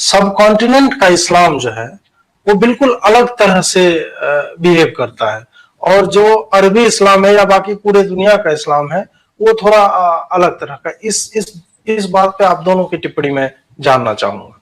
सब कॉन्टिनेंट का इस्लाम जो है वो बिल्कुल अलग तरह से बिहेव करता है, और जो अरबी इस्लाम है या बाकी पूरे दुनिया का इस्लाम है वो थोड़ा अलग तरह का। इस बात पे आप दोनों की टिप्पणी में जानना चाहूंगा।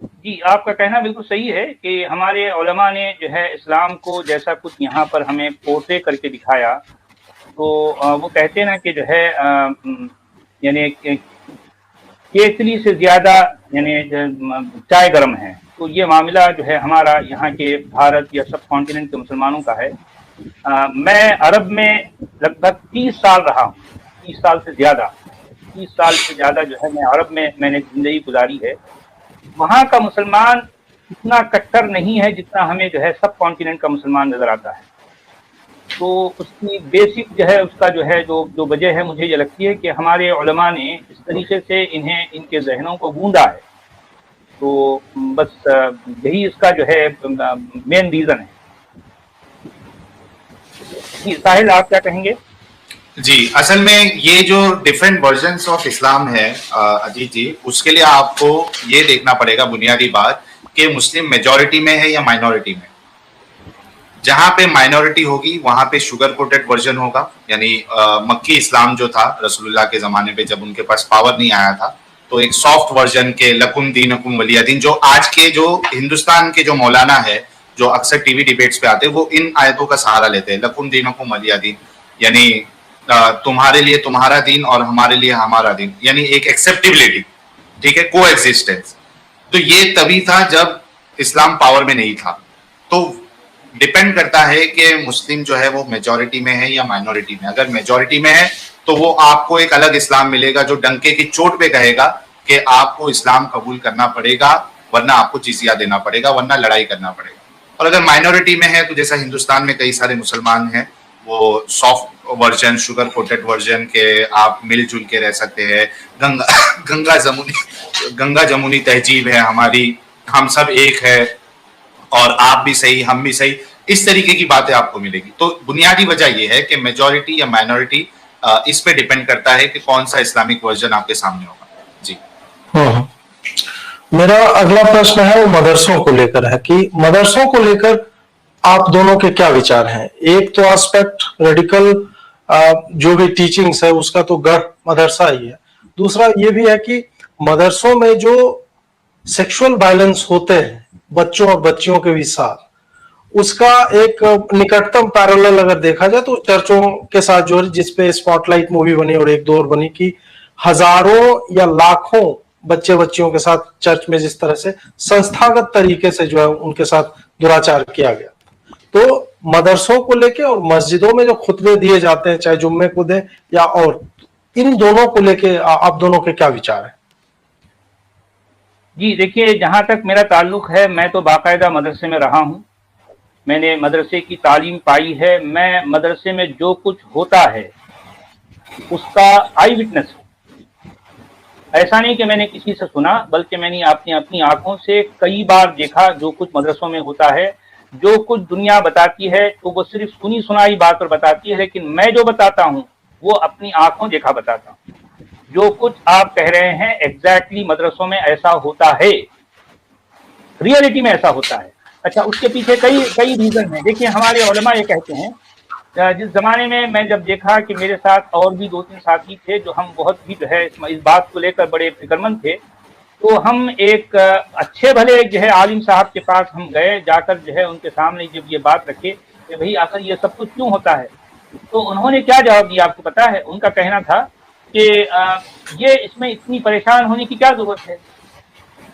जी, आपका कहना बिल्कुल सही है कि हमारे उलमा ने जो है इस्लाम को जैसा कुछ यहाँ पर हमें पोर्ट्रे करके दिखाया, तो वो कहते हैं ना कि जो है यानी केतली से ज्यादा यानी चाय गर्म है। तो ये मामला जो है हमारा यहाँ के भारत या सब कॉन्टिनेंट के मुसलमानों का है। मैं अरब में लगभग 30 साल रहा हूँ, 30 साल से ज़्यादा जो है मैं अरब में मैंने ज़िंदगी गुजारी है। वहाँ का मुसलमान इतना कट्टर नहीं है जितना हमें जो है सब कॉन्टिनेंट का मुसलमान नज़र आता है। तो उसकी बेसिक जो है उसका जो वजह है, मुझे ये लगती है कि हमारे उलमा ने इस तरीके से इन्हें इनके जहनों को गूंदा है। तो बस यही इसका जो है मेन रीज़न है। जी साहिल, आप क्या कहेंगे? जी, असल में ये जो डिफरेंट वर्जन्स ऑफ इस्लाम है अजीत जी, उसके लिए आपको ये देखना पड़ेगा बुनियादी बात कि मुस्लिम मेजॉरिटी में है या माइनॉरिटी में। जहां पे माइनॉरिटी होगी वहां पे शुगर कोटेड वर्जन होगा, यानी मक्की इस्लाम जो था रसूलुल्लाह के जमाने पे, जब उनके पास पावर नहीं आया था, तो एक सॉफ्ट वर्जन के लकुम दीनकुम वलिया दीन, जो आज के जो हिंदुस्तान के जो मौलाना है जो अक्सर टीवी डिबेट्स पे आते हैं, वो इन आयतों का सहारा लेते हैं, लकुम दीनकुम वलिया दीन, यानी तुम्हारे लिए तुम्हारा दीन और हमारे लिए हमारा दीन, यानी एक एक्सेप्टेबिलिटी, ठीक है, को एग्जिस्टेंस। तो ये तभी था जब इस्लाम पावर में नहीं था। तो डिपेंड करता है कि मुस्लिम जो है वो मेजॉरिटी में है या माइनॉरिटी में। अगर मेजॉरिटी में है तो वो आपको एक अलग इस्लाम मिलेगा जो डंके की चोट पे कहेगा कि आपको इस्लाम कबूल करना पड़ेगा, वरना आपको जिजिया देना पड़ेगा, वरना लड़ाई करना पड़ेगा। और अगर माइनॉरिटी में है तो जैसा हिंदुस्तान में कई सारे मुसलमान हैं, वो soft version, sugar coated version के आप मिलजुल के रह सकते हैं। गंगा जमुनी तहजीब है हमारी, हम सब एक है और आप भी सही हम भी सही, इस तरीके की बातें आपको मिलेगी। तो बुनियादी वजह यह है कि मेजॉरिटी या माइनॉरिटी, इस पे डिपेंड करता है कि कौन सा इस्लामिक वर्जन आपके सामने होगा। जी मेरा अगला प्रश्न है वो मदरसों को लेकर है कि मदरसों को लेकर आप दोनों के क्या विचार हैं। एक तो एस्पेक्ट रेडिकल जो भी टीचिंग्स है उसका तो गढ़ मदरसा ही है, दूसरा ये भी है कि मदरसों में जो सेक्सुअल वायलेंस होते हैं बच्चों और बच्चियों के भी साथ, उसका एक निकटतम पैरेलल अगर देखा जाए तो चर्चों के साथ जो है, जिसपे स्पॉटलाइट मूवी बनी और एक दो और बनी, कि हजारों या लाखों बच्चे बच्चियों के साथ चर्च में जिस तरह से संस्थागत तरीके से जो है उनके साथ दुराचार किया गया। तो मदरसों को लेके और मस्जिदों में जो खुतबे दिए जाते हैं, चाहे जुम्मे को दे या और, इन दोनों को लेके आप दोनों के क्या विचार है? जी देखिए, जहाँ तक मेरा ताल्लुक है, मैं तो बाकायदा मदरसे में रहा हूँ, मैंने मदरसे की तालीम पाई है। मैं मदरसे में जो कुछ होता है उसका आई विटनेस हूँ। ऐसा नहीं कि मैंने किसी से सुना, बल्कि मैंने अपनी आंखों से कई बार देखा जो कुछ मदरसों में होता है। जो कुछ दुनिया बताती है तो वो सिर्फ सुनी सुनाई बात पर बताती है, लेकिन मैं जो बताता हूँ वो अपनी आंखों देखा बताता हूँ। जो कुछ आप कह रहे हैं एग्जैक्टली मदरसों में ऐसा होता है, रियलिटी में ऐसा होता है। अच्छा, उसके पीछे कई रीजन हैं। देखिए, हमारे उलमा ये कहते हैं, जिस जमाने में मैं जब देखा कि मेरे साथ और भी 2-3 साथी थे जो हम बहुत भी जो है इस बात को लेकर बड़े फिक्रमंद थे, तो हम एक अच्छे भले जो है आलिम साहब के पास हम गए, जाकर जो है उनके सामने जब ये बात रखे कि भाई आखिर ये सब कुछ क्यों होता है, तो उन्होंने क्या जवाब दिया आपको पता है? उनका कहना था कि ये इसमें इतनी परेशान होने की क्या जरूरत है।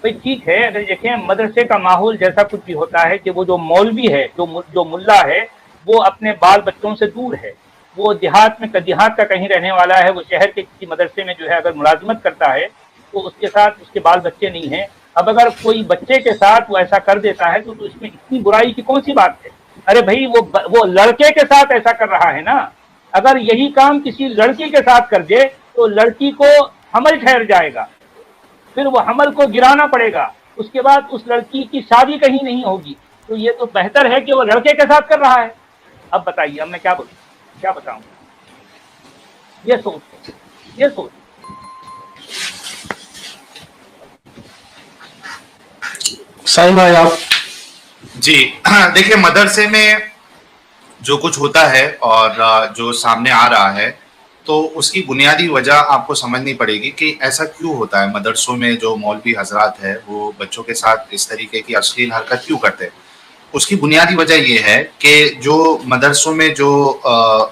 भाई ठीक है, अगर देखें मदरसे का माहौल जैसा कुछ भी होता है कि वो जो मौलवी है, जो मुल्ला है, वो अपने बाल बच्चों से दूर है, वो देहात का कहीं रहने वाला है, वो शहर के किसी मदरसे में जो है अगर मुलाजिमत करता है तो उसके साथ उसके बाल बच्चे नहीं हैं। अब अगर कोई बच्चे के साथ वो ऐसा कर देता है तो इसमें इतनी बुराई की कौन सी बात है? अरे भाई, वो लड़के के साथ ऐसा कर रहा है ना। अगर यही काम किसी लड़की के साथ कर दे तो लड़की को हमल ठहर जाएगा, फिर वो हमल को गिराना पड़ेगा, उसके बाद उस लड़की की शादी कहीं नहीं होगी। तो ये तो बेहतर है कि वो लड़के के साथ कर रहा है। अब बताइए, अब मैं क्या बोलूं, क्या बताऊं? ये सोच साईं भाई आप जी देखिए, मदरसे में जो कुछ होता है और जो सामने आ रहा है, तो उसकी बुनियादी वजह आपको समझनी पड़ेगी कि ऐसा क्यों होता है। मदरसों में जो मौलवी हजरात है वो बच्चों के साथ इस तरीके की अश्लील हरकत क्यों करते हैं। उसकी बुनियादी वजह ये है कि जो मदरसों में जो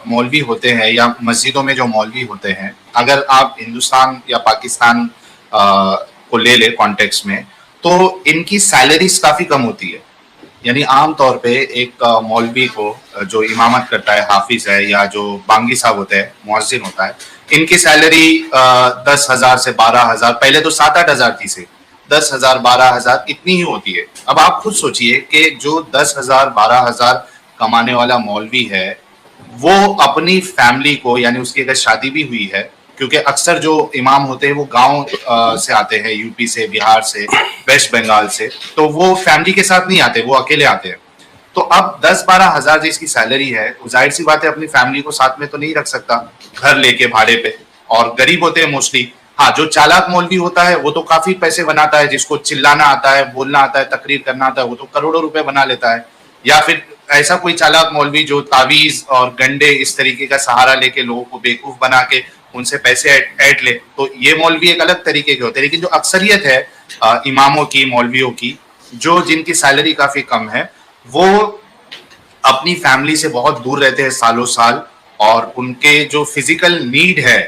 मौलवी होते हैं या मस्जिदों में जो मौलवी होते हैं, अगर आप हिंदुस्तान या पाकिस्तान को ले ले कॉन्टेक्स्ट में, तो इनकी सैलरीज काफ़ी कम होती है। यानी आम तौर पे एक मौलवी को जो इमामत करता है, हाफिज है या जो बांगी साहब होते हैं, मुअज्जिन होता है, इनकी सैलरी 10,000 से 12,000, पहले तो 7-8 हज़ार थी से 10,000 12,000 इतनी ही होती है। अब आप खुद सोचिए कि जो 10,000 12,000 कमाने वाला मौलवी है, वो अपनी फैमिली को, यानी उसकी अगर शादी भी हुई है, क्योंकि अक्सर जो इमाम होते हैं वो गांव से आते हैं, यूपी से, बिहार से, वेस्ट बंगाल से, तो वो फैमिली के साथ नहीं आते, वो अकेले आते हैं। तो अब 10-12 हज़ार जिसकी सैलरी है, वो जाहिर सी बात है अपनी फैमिली को साथ में तो नहीं रख सकता घर लेके भाड़े पे, और गरीब होते हैं मोस्टली। हाँ, जो चालाक मौलवी होता है वो तो काफी पैसे बनाता है, जिसको चिल्लाना आता है, बोलना आता है, तकरीर करना आता है, वो तो करोड़ों रुपए बना लेता है। या फिर ऐसा कोई चालाक मौलवी जो तावीज और गंडे इस तरीके का सहारा लेके लोगों को बेवकूफ बना के उनसे पैसे ऐंठ ले, तो ये मौलवी एक अलग तरीके के होते हैं। लेकिन जो अक्सरियत है इमामों की, मौलवियों की, जो जिनकी सैलरी काफी कम है, वो अपनी फैमिली से बहुत दूर रहते हैं सालों साल, और उनके जो फिजिकल नीड है,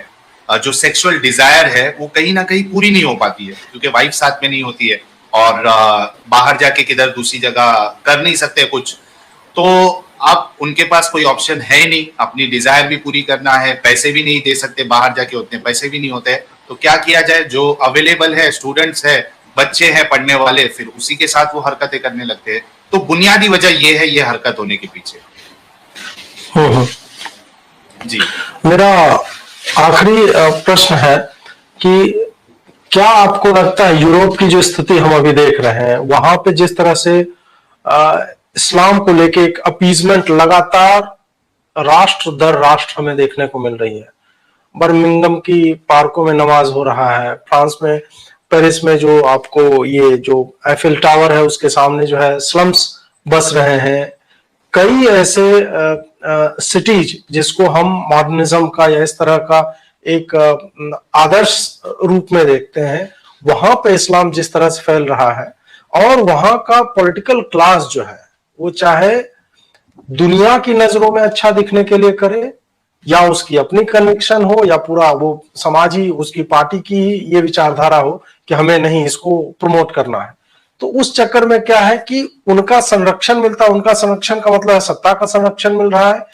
जो सेक्सुअल डिजायर है, वो कहीं ना कहीं पूरी नहीं हो पाती है, क्योंकि वाइफ साथ में नहीं होती है और बाहर जाके किधर दूसरी जगह कर नहीं सकते कुछ। तो अब उनके पास कोई ऑप्शन है ही नहीं, अपनी डिजायर भी पूरी करना है, पैसे भी नहीं दे सकते, बाहर जाके उतने पैसे भी नहीं होते, तो क्या किया जाए। जो अवेलेबल है, स्टूडेंट्स है, बच्चे हैं पढ़ने वाले, फिर उसी के साथ वो हरकतें करने लगते हैं। तो बुनियादी वजह ये है, ये हरकत होने के पीछे। जी, मेरा आखिरी प्रश्न है कि क्या आपको लगता है यूरोप की जो स्थिति हम अभी देख रहे हैं, वहां पे जिस तरह से इस्लाम को लेके एक अपीजमेंट लगातार राष्ट्र दर राष्ट्र हमें देखने को मिल रही है। बर्मिंघम की पार्कों में नमाज हो रहा है, फ्रांस में पेरिस में जो आपको ये जो एफिल टावर है उसके सामने जो है स्लम्स बस रहे हैं। कई ऐसे सिटीज जिसको हम मॉडर्निज्म का या इस तरह का एक आदर्श रूप में देखते हैं, वहां पे इस्लाम जिस तरह से फैल रहा है, और वहां का पॉलिटिकल क्लास जो है वो चाहे दुनिया की नजरों में अच्छा दिखने के लिए करे, या उसकी अपनी कनेक्शन हो, या पूरा वो समाज ही उसकी पार्टी की ये विचारधारा हो कि हमें नहीं इसको प्रमोट करना है, तो उस चक्कर में क्या है कि उनका संरक्षण मिलता है। उनका संरक्षण का मतलब है सत्ता का संरक्षण मिल रहा है।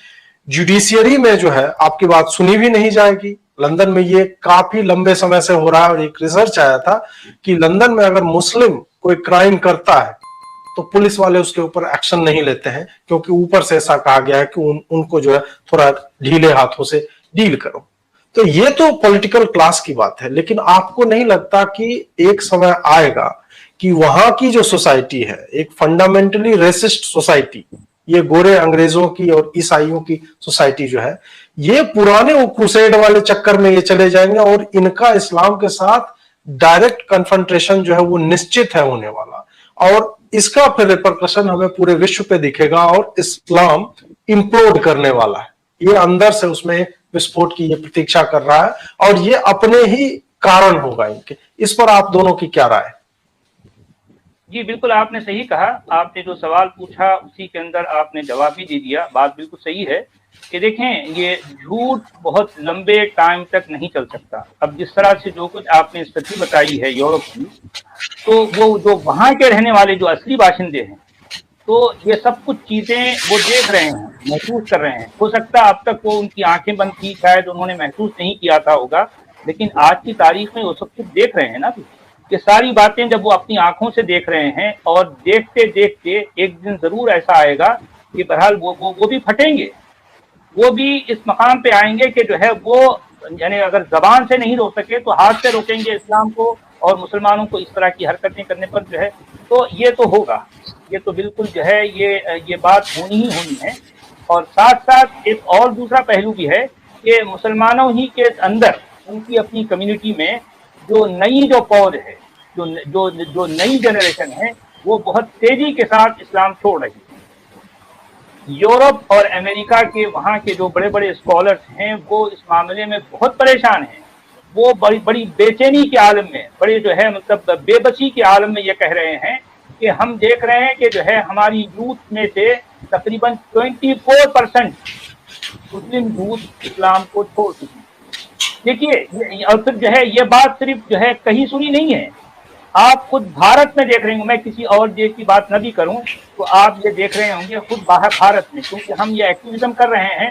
जुडिशियरी में जो है आपकी बात सुनी भी नहीं जाएगी। लंदन में ये काफी लंबे समय से हो रहा है, और एक रिसर्च आया था कि लंदन में अगर मुस्लिम कोई क्राइम करता है तो पुलिस वाले उसके ऊपर एक्शन नहीं लेते हैं, क्योंकि ऊपर से ऐसा कहा गया है कि उनको जो है थोड़ा ढीले हाथों से डील करो। तो ये तो पॉलिटिकल क्लास की बात है, लेकिन आपको नहीं लगता कि एक समय आएगा कि वहां की जो सोसाइटी है, एक फंडामेंटली रेसिस्ट सोसाइटी, ये गोरे अंग्रेजों की और ईसाइयों की सोसाइटी जो है, ये पुराने वो क्रूसेड वाले चक्कर में ये चले जाएंगे, और इनका इस्लाम के साथ डायरेक्ट कन्फ्रंटेशन जो है वो निश्चित है होने वाला, और इसका फिर रिपरकशन हमें पूरे विश्व पे दिखेगा, और इस्लाम इम्प्लोड करने वाला है। ये अंदर से उसमें विस्फोट की ये प्रतीक्षा कर रहा है, और ये अपने ही कारण होगा इनके। इस पर आप दोनों की क्या राय है? जी बिल्कुल, आपने सही कहा। आपने जो सवाल पूछा उसी के अंदर आपने जवाब भी दे दिया। बात बिल्कुल सही है कि देखें, ये झूठ बहुत लंबे टाइम तक नहीं चल सकता। अब जिस तरह से जो कुछ आपने स्थिति बताई है यूरोप की, तो वो जो वहाँ के रहने वाले जो असली बाशिंदे हैं, तो ये सब कुछ चीजें वो देख रहे हैं, महसूस कर रहे हैं। हो सकता है अब तक वो उनकी आंखें बंद थी, शायद उन्होंने महसूस नहीं किया था होगा, लेकिन आज की तारीख में वो सब कुछ देख रहे हैं ना। ये सारी बातें जब वो अपनी आंखों से देख रहे हैं, और देखते देखते एक दिन जरूर ऐसा आएगा कि बहरहाल वो भी फटेंगे, वो भी इस मकाम पे आएंगे कि जो है वो, यानी अगर जबान से नहीं रोक सके तो हाथ से रोकेंगे इस्लाम को और मुसलमानों को इस तरह की हरकतें करने पर जो है। तो ये तो होगा, ये तो बिल्कुल जो है ये बात होनी ही होनी है। और साथ साथ एक और दूसरा पहलू भी है कि मुसलमानों ही के अंदर उनकी अपनी कम्युनिटी में जो नई जो पौध है, जो नई जनरेशन है, وہ بہت تیزی کے ساتھ اسلام چھوڑ رہی ہے۔ یورپ اور امریکہ کے وہاں کے جو بڑے بڑے اسکالرس ہیں وہ اس معاملے میں بہت پریشان ہیں، وہ بڑی بڑی بے چینی کے عالم میں، بڑے جو ہے مطلب بے بسی کے عالم میں یہ کہہ رہے ہیں کہ ہم دیکھ رہے ہیں کہ جو ہے ہماری یوتھ میں سے تقریباً 24% مسلم یوتھ اسلام کو چھوڑ چکی ہے۔ دیکھیے، اور پھر جو ہے یہ بات صرف جو ہے کہیں سنی نہیں ہے، آپ خود بھارت میں دیکھ رہے ہوں، میں کسی اور دیش کی بات نہ بھی کروں تو آپ یہ دیکھ رہے ہوں گے خود بھارت میں، کیونکہ ہم یہ ایکٹیویزم کر رہے ہیں،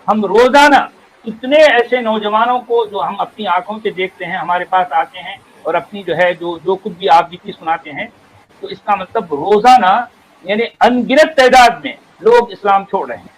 ہم روزانہ اتنے ایسے نوجوانوں کو جو ہم اپنی آنکھوں سے دیکھتے ہیں ہمارے پاس آتے ہیں اور اپنی جو ہے جو کچھ بھی آپ بیتی سناتے ہیں، تو اس کا مطلب روزانہ یعنی ان گنت تعداد میں لوگ اسلام چھوڑ رہے ہیں،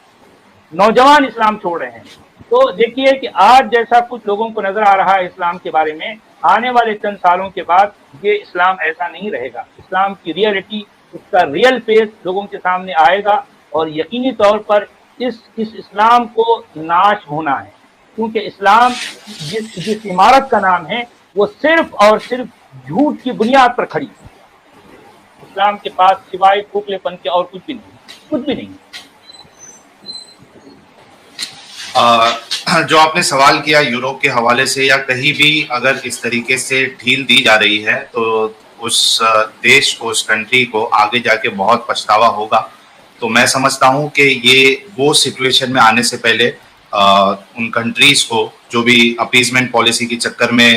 نوجوان اسلام چھوڑ رہے ہیں۔ تو دیکھیے کہ آج جیسا کچھ لوگوں کو نظر آ رہا ہے اسلام کے بارے میں، آنے والے چند سالوں کے بعد یہ اسلام ایسا نہیں رہے گا۔ اسلام کی ریئلٹی، اس کا ریئل فیس لوگوں کے سامنے آئے گا، اور یقینی طور پر اس اسلام کو ناش ہونا ہے، کیونکہ اسلام جس عمارت کا نام ہے وہ صرف اور صرف جھوٹ کی بنیاد پر کھڑی ہے۔ اسلام کے پاس سوائے کھوکھلے پن کے اور کچھ بھی نہیں، کچھ بھی نہیں۔ جو آپ نے سوال کیا یوروپ کے حوالے سے، یا کہیں بھی اگر اس طریقے سے ڈھیل دی جا رہی ہے تو اس دیش کو، اس کنٹری کو آگے جا کے بہت پچھتاوا ہوگا۔ تو میں سمجھتا ہوں کہ یہ وہ سچویشن میں آنے سے پہلے ان کنٹریز کو جو بھی اپیزمنٹ پالیسی کے چکر میں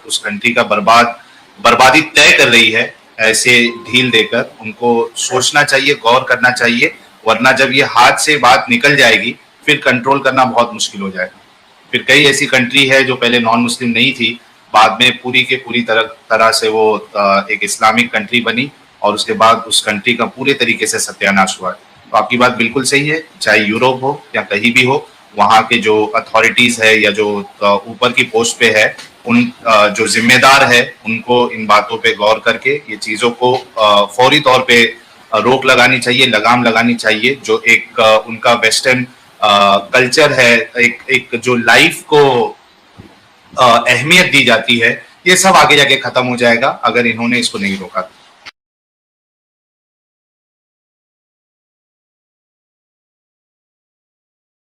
اس کنٹری کا بربادی طے کر رہی ہے، ایسے ڈھیل دے کر ان کو سوچنا چاہیے، غور کرنا چاہیے، ورنہ جب یہ ہاتھ سے بات نکل جائے گی پھر کنٹرول کرنا بہت مشکل ہو جائے گا۔ پھر کئی ایسی کنٹری ہے جو پہلے نان مسلم نہیں تھی، بعد میں پوری کے پوری طرح سے وہ ایک اسلامک کنٹری بنی، اور اس کے بعد اس کنٹری کا پورے طریقے سے ستیہ ناش ہوا ہے۔ تو آپ کی بات بالکل صحیح ہے، چاہے یوروپ ہو یا کہیں بھی ہو، وہاں کے جو اتھارٹیز ہے یا جو اوپر کی پوسٹ پہ ہے، ان جو ذمہ دار ہے ان کو ان باتوں پہ غور کر کے یہ چیزوں کو فوری طور پہ روک لگانی چاہیے، لگام لگانی چاہیے۔ جو ایک ان کا ویسٹرن کلچر ہے، ایک جو لائف کو اہمیت دی جاتی ہے، یہ سب آگے جا کے ختم ہو جائے گا اگر انہوں نے اس کو نہیں روکا۔